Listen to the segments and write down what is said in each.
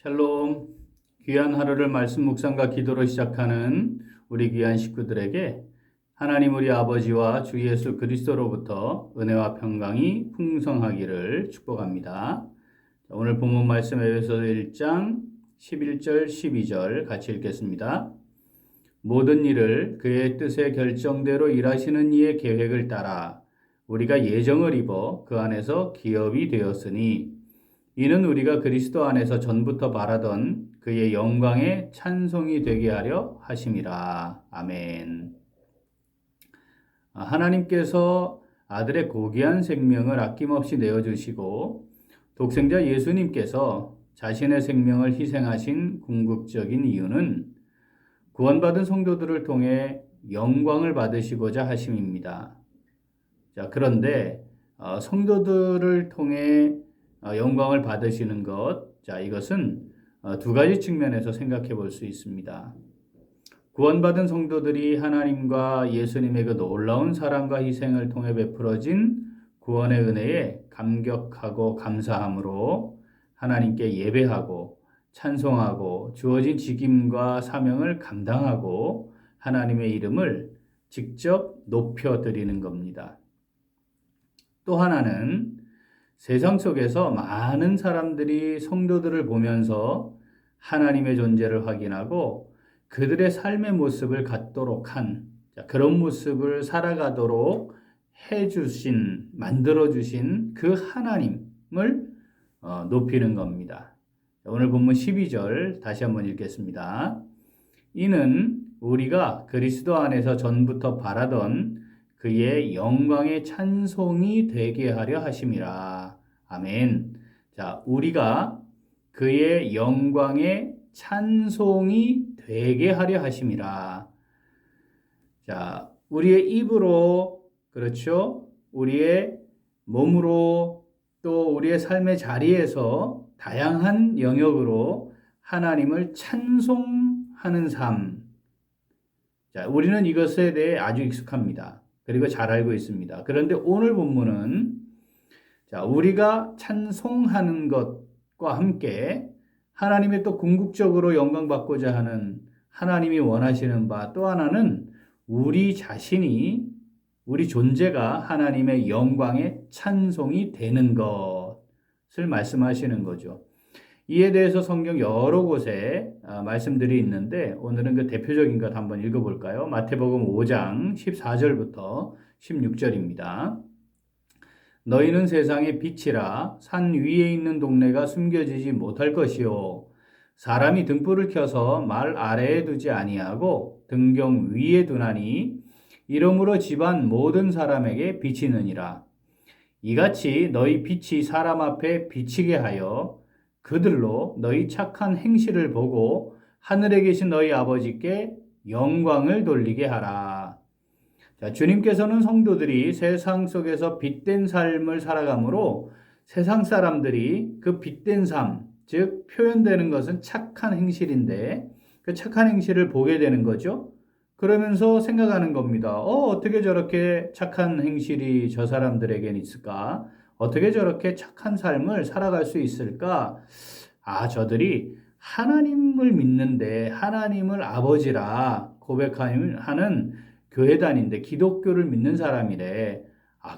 샬롬, 귀한 하루를 말씀 묵상과 기도로 시작하는 우리 귀한 식구들에게 하나님 우리 아버지와 주 예수 그리스도로부터 은혜와 평강이 풍성하기를 축복합니다. 오늘 본문 말씀 에베소서 1장 11절 12절 같이 읽겠습니다. 모든 일을 그의 뜻의 결정대로 일하시는 이의 계획을 따라 우리가 예정을 입어 그 안에서 기업이 되었으니 이는 우리가 그리스도 안에서 전부터 바라던 그의 영광의 찬송이 되게 하려 하심이라. 아멘. 하나님께서 아들의 고귀한 생명을 아낌없이 내어주시고 독생자 예수님께서 자신의 생명을 희생하신 궁극적인 이유는 구원받은 성도들을 통해 영광을 받으시고자 하심입니다. 자, 그런데 성도들을 통해 영광을 받으시는 것, 자, 이것은 두 가지 측면에서 생각해 볼 수 있습니다. 구원받은 성도들이 하나님과 예수님의 그 놀라운 사랑과 희생을 통해 베풀어진 구원의 은혜에 감격하고 감사함으로 하나님께 예배하고 찬송하고 주어진 직임과 사명을 감당하고 하나님의 이름을 직접 높여드리는 겁니다. 또 하나는 세상 속에서 많은 사람들이 성도들을 보면서 하나님의 존재를 확인하고 그들의 삶의 모습을 갖도록 한 그런 모습을 살아가도록 만들어주신 그 하나님을 높이는 겁니다. 오늘 본문 12절 다시 한번 읽겠습니다. 이는 우리가 그리스도 안에서 전부터 바라던 그의 영광의 찬송이 되게 하려 하심이라. 아멘. 자, 우리가 그의 영광의 찬송이 되게 하려 하심이라. 자, 우리의 입으로, 그렇죠? 우리의 몸으로 또 우리의 삶의 자리에서 다양한 영역으로 하나님을 찬송하는 삶. 자, 우리는 이것에 대해 아주 익숙합니다. 그리고 잘 알고 있습니다. 그런데 오늘 본문은 자, 우리가 찬송하는 것과 함께 하나님의 또 궁극적으로 영광받고자 하는 하나님이 원하시는 바 또 하나는 우리 자신이 우리 존재가 하나님의 영광의 찬송이 되는 것을 말씀하시는 거죠. 이에 대해서 성경 여러 곳에 말씀들이 있는데 오늘은 그 대표적인 것 한번 읽어볼까요? 마태복음 5장 14절부터 16절입니다. 너희는 세상의 빛이라 산 위에 있는 동네가 숨겨지지 못할 것이요 사람이 등불을 켜서 말 아래에 두지 아니하고 등경 위에 두나니 이러므로 집안 모든 사람에게 비치느니라. 이같이 너희 빛이 사람 앞에 비치게 하여 그들로 너희 착한 행실을 보고 하늘에 계신 너희 아버지께 영광을 돌리게 하라. 자, 주님께서는 성도들이 세상 속에서 빛된 삶을 살아가므로 세상 사람들이 그 빛된 삶, 즉 표현되는 것은 착한 행실인데 그 착한 행실을 보게 되는 거죠. 그러면서 생각하는 겁니다. 어떻게 저렇게 착한 행실이 저 사람들에겐 있을까? 어떻게 저렇게 착한 삶을 살아갈 수 있을까? 저들이 하나님을 믿는데 하나님을 아버지라 고백하는 교회 다니는데 기독교를 믿는 사람이래.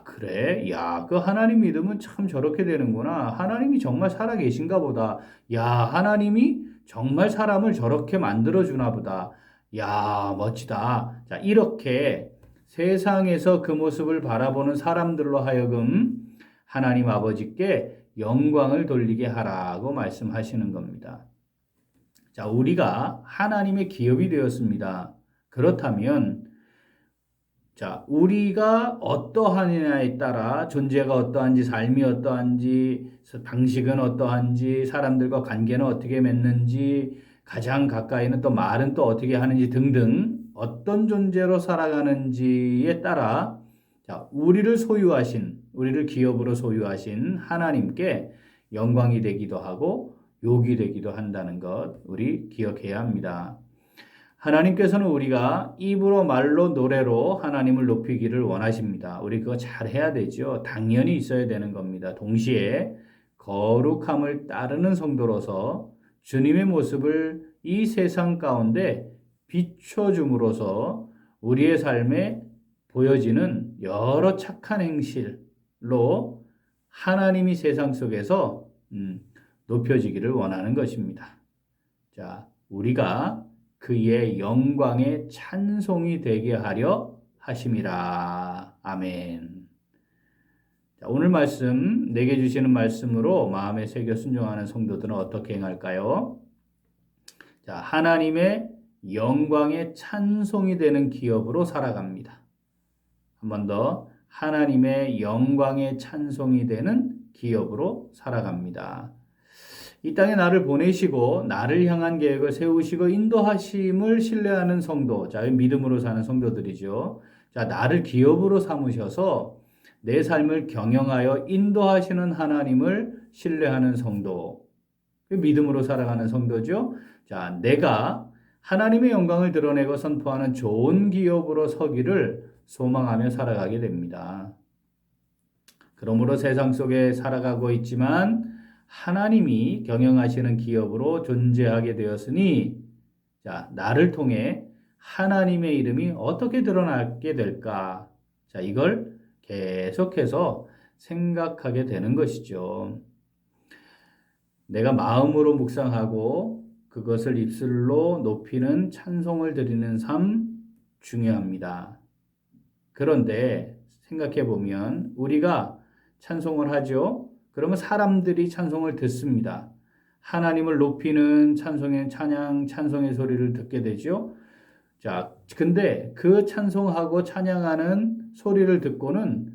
그래? 야, 그 하나님 믿으면 참 저렇게 되는구나. 하나님이 정말 살아 계신가 보다. 야, 하나님이 정말 사람을 저렇게 만들어주나 보다. 야, 멋지다. 자, 이렇게 세상에서 그 모습을 바라보는 사람들로 하여금 하나님 아버지께 영광을 돌리게 하라고 말씀하시는 겁니다. 자, 우리가 하나님의 기업이 되었습니다. 그렇다면 자, 우리가 어떠하느냐에 따라 존재가 어떠한지, 삶이 어떠한지, 방식은 어떠한지, 사람들과 관계는 어떻게 맺는지, 가장 가까이는 또 말은 또 어떻게 하는지 등등 어떤 존재로 살아가는지에 따라 자, 우리를 기업으로 소유하신 하나님께 영광이 되기도 하고 욕이 되기도 한다는 것 우리 기억해야 합니다. 하나님께서는 우리가 입으로 말로 노래로 하나님을 높이기를 원하십니다. 우리 그거 잘 해야 되죠. 당연히 있어야 되는 겁니다. 동시에 거룩함을 따르는 성도로서 주님의 모습을 이 세상 가운데 비춰줌으로써 우리의 삶에 보여지는 여러 착한 행실로 하나님이 세상 속에서 높여지기를 원하는 것입니다. 자, 우리가 그의 영광의 찬송이 되게 하려 하심이라. 아멘. 자, 오늘 말씀, 내게 주시는 말씀으로 마음에 새겨 순종하는 성도들은 어떻게 행할까요? 자, 하나님의 영광의 찬송이 되는 기업으로 살아갑니다. 한 번 더, 하나님의 영광의 찬송이 되는 기업으로 살아갑니다. 이 땅에 나를 보내시고 나를 향한 계획을 세우시고 인도하심을 신뢰하는 성도, 자, 믿음으로 사는 성도들이죠. 자, 나를 기업으로 삼으셔서 내 삶을 경영하여 인도하시는 하나님을 신뢰하는 성도, 믿음으로 살아가는 성도죠. 자, 내가 하나님의 영광을 드러내고 선포하는 좋은 기업으로 서기를 소망하며 살아가게 됩니다. 그러므로 세상 속에 살아가고 있지만 하나님이 경영하시는 기업으로 존재하게 되었으니, 자, 나를 통해 하나님의 이름이 어떻게 드러나게 될까? 자, 이걸 계속해서 생각하게 되는 것이죠. 내가 마음으로 묵상하고 그것을 입술로 높이는 찬송을 드리는 삶 중요합니다. 그런데 생각해 보면 우리가 찬송을 하죠. 그러면 사람들이 찬송을 듣습니다. 하나님을 높이는 찬송의 찬양, 찬송의 소리를 듣게 되죠. 자, 근데 그 찬송하고 찬양하는 소리를 듣고는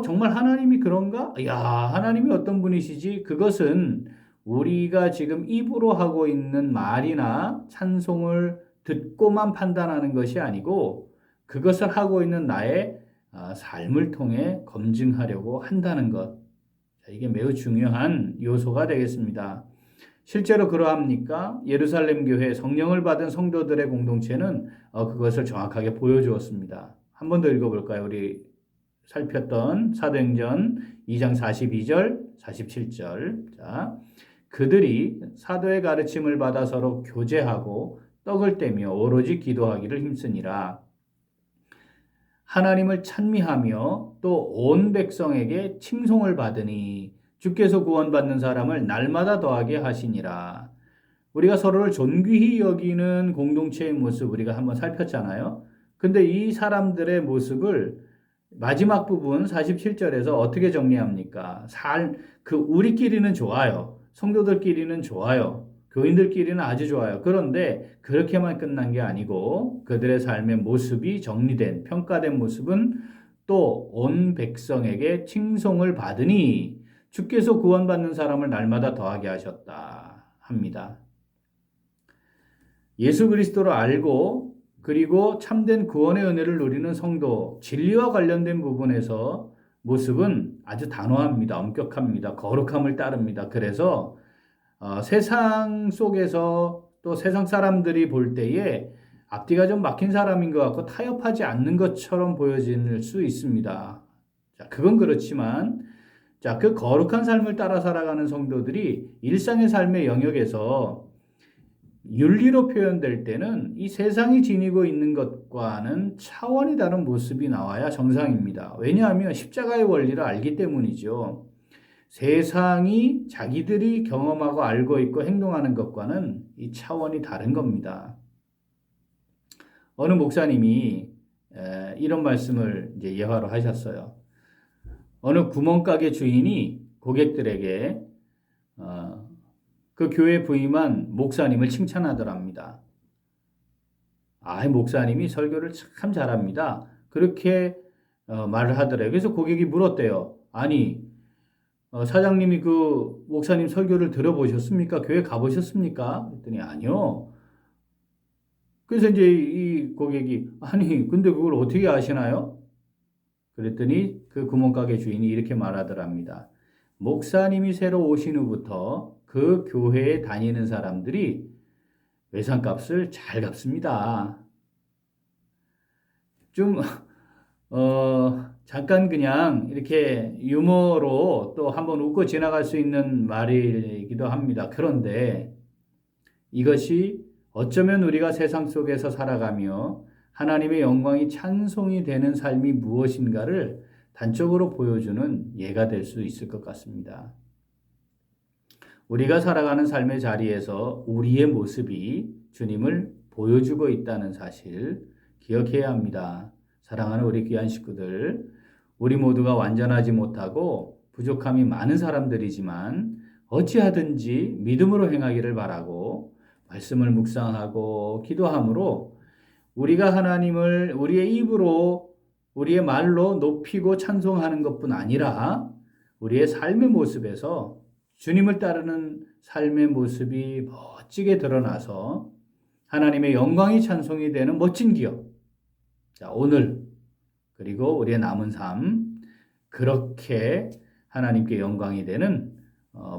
정말 하나님이 그런가? 야, 하나님이 어떤 분이시지? 그것은 우리가 지금 입으로 하고 있는 말이나 찬송을 듣고만 판단하는 것이 아니고 그것을 하고 있는 나의 삶을 통해 검증하려고 한다는 것. 이게 매우 중요한 요소가 되겠습니다. 실제로 그러합니까? 예루살렘 교회 성령을 받은 성도들의 공동체는 그것을 정확하게 보여주었습니다. 한 번 더 읽어볼까요? 우리 살폈던 사도행전 2장 42절, 47절. 자, 그들이 사도의 가르침을 받아 서로 교제하고 떡을 떼며 오로지 기도하기를 힘쓰니라. 하나님을 찬미하며 또 온 백성에게 칭송을 받으니 주께서 구원받는 사람을 날마다 더하게 하시니라. 우리가 서로를 존귀히 여기는 공동체의 모습 우리가 한번 살폈잖아요. 근데 이 사람들의 모습을 마지막 부분 47절에서 어떻게 정리합니까? 우리끼리는 좋아요. 성도들끼리는 좋아요. 교인들끼리는 아주 좋아요. 그런데 그렇게만 끝난 게 아니고 그들의 삶의 모습이 정리된, 평가된 모습은 또 온 백성에게 칭송을 받으니 주께서 구원받는 사람을 날마다 더하게 하셨다 합니다. 예수 그리스도를 알고 그리고 참된 구원의 은혜를 누리는 성도, 진리와 관련된 부분에서 모습은 아주 단호합니다. 엄격합니다. 거룩함을 따릅니다. 그래서 세상 속에서 또 세상 사람들이 볼 때에 앞뒤가 좀 막힌 사람인 것 같고 타협하지 않는 것처럼 보여질 수 있습니다. 자, 그건 그렇지만 자, 그 거룩한 삶을 따라 살아가는 성도들이 일상의 삶의 영역에서 윤리로 표현될 때는 이 세상이 지니고 있는 것과는 차원이 다른 모습이 나와야 정상입니다. 왜냐하면 십자가의 원리를 알기 때문이죠. 세상이 자기들이 경험하고 알고 있고 행동하는 것과는 이 차원이 다른 겁니다. 어느 목사님이 이런 말씀을 이제 예화로 하셨어요. 어느 구멍가게 주인이 고객들에게 그 교회 부임한 목사님을 칭찬하더랍니다. 목사님이 설교를 참 잘합니다. 그렇게 말을 하더래요. 그래서 고객이 물었대요. 아니, 사장님이 그 목사님 설교를 들어보셨습니까? 교회 가보셨습니까? 그랬더니 아니요. 그래서 이제 이 고객이 아니, 근데 그걸 어떻게 아시나요? 그랬더니 그 구멍가게 주인이 이렇게 말하더랍니다. 목사님이 새로 오신 후부터 그 교회에 다니는 사람들이 외상값을 잘 갚습니다. 좀 잠깐 그냥 이렇게 유머로 또 한번 웃고 지나갈 수 있는 말이기도 합니다. 그런데 이것이 어쩌면 우리가 세상 속에서 살아가며 하나님의 영광이 찬송이 되는 삶이 무엇인가를 단적으로 보여주는 예가 될 수 있을 것 같습니다. 우리가 살아가는 삶의 자리에서 우리의 모습이 주님을 보여주고 있다는 사실 기억해야 합니다. 사랑하는 우리 귀한 식구들, 우리 모두가 완전하지 못하고 부족함이 많은 사람들이지만 어찌하든지 믿음으로 행하기를 바라고 말씀을 묵상하고 기도함으로 우리가 하나님을 우리의 입으로 우리의 말로 높이고 찬송하는 것뿐 아니라 우리의 삶의 모습에서 주님을 따르는 삶의 모습이 멋지게 드러나서 하나님의 영광이 찬송이 되는 멋진 기억. 자, 오늘 그리고 우리의 남은 삶 그렇게 하나님께 영광이 되는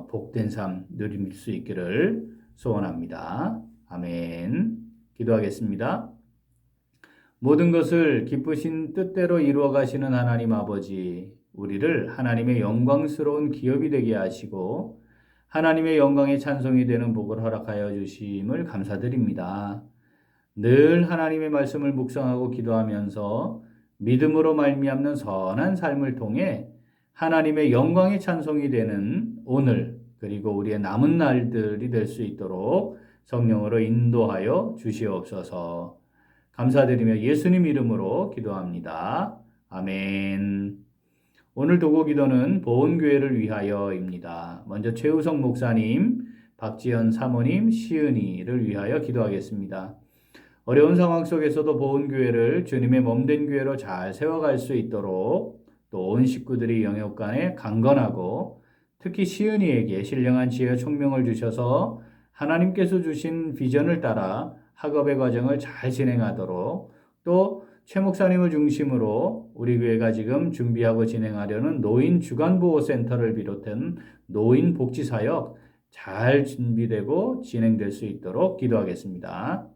복된 삶 누릴 수 있기를 소원합니다. 아멘. 기도하겠습니다. 모든 것을 기쁘신 뜻대로 이루어 가시는 하나님 아버지, 우리를 하나님의 영광스러운 기업이 되게 하시고 하나님의 영광의 찬송이 되는 복을 허락하여 주심을 감사드립니다. 늘 하나님의 말씀을 묵상하고 기도하면서 믿음으로 말미암는 선한 삶을 통해 하나님의 영광의 찬송이 되는 오늘 그리고 우리의 남은 날들이 될 수 있도록 성령으로 인도하여 주시옵소서. 감사드리며 예수님 이름으로 기도합니다. 아멘. 오늘 도고 기도는 보은교회를 위하여입니다. 먼저 최우성 목사님, 박지연 사모님, 시은이를 위하여 기도하겠습니다. 어려운 상황 속에서도 보은교회를 주님의 몸된 교회로 잘 세워갈 수 있도록 또 온 식구들이 영역간에 강건하고 특히 시은이에게 신령한 지혜와 총명을 주셔서 하나님께서 주신 비전을 따라 학업의 과정을 잘 진행하도록 또 최 목사님을 중심으로 우리 교회가 지금 준비하고 진행하려는 노인 주간보호센터를 비롯한 노인 복지사역 잘 준비되고 진행될 수 있도록 기도하겠습니다.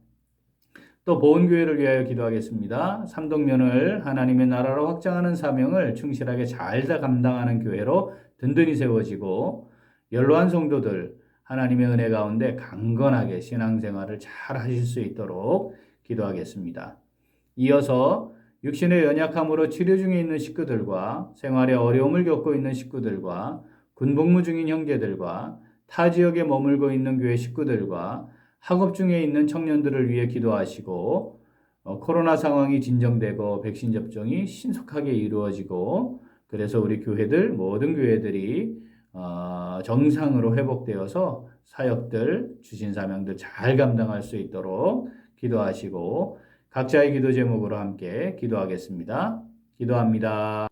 또 보은교회를 위하여 기도하겠습니다. 삼동면을 하나님의 나라로 확장하는 사명을 충실하게 잘 감당하는 교회로 든든히 세워지고 연로한 성도들 하나님의 은혜 가운데 강건하게 신앙생활을 잘 하실 수 있도록 기도하겠습니다. 이어서 육신의 연약함으로 치료 중에 있는 식구들과 생활에 어려움을 겪고 있는 식구들과 군복무 중인 형제들과 타 지역에 머물고 있는 교회 식구들과 학업 중에 있는 청년들을 위해 기도하시고 코로나 상황이 진정되고 백신 접종이 신속하게 이루어지고 그래서 우리 교회들 모든 교회들이 정상으로 회복되어서 사역들 주신 사명들 잘 감당할 수 있도록 기도하시고 각자의 기도 제목으로 함께 기도하겠습니다. 기도합니다.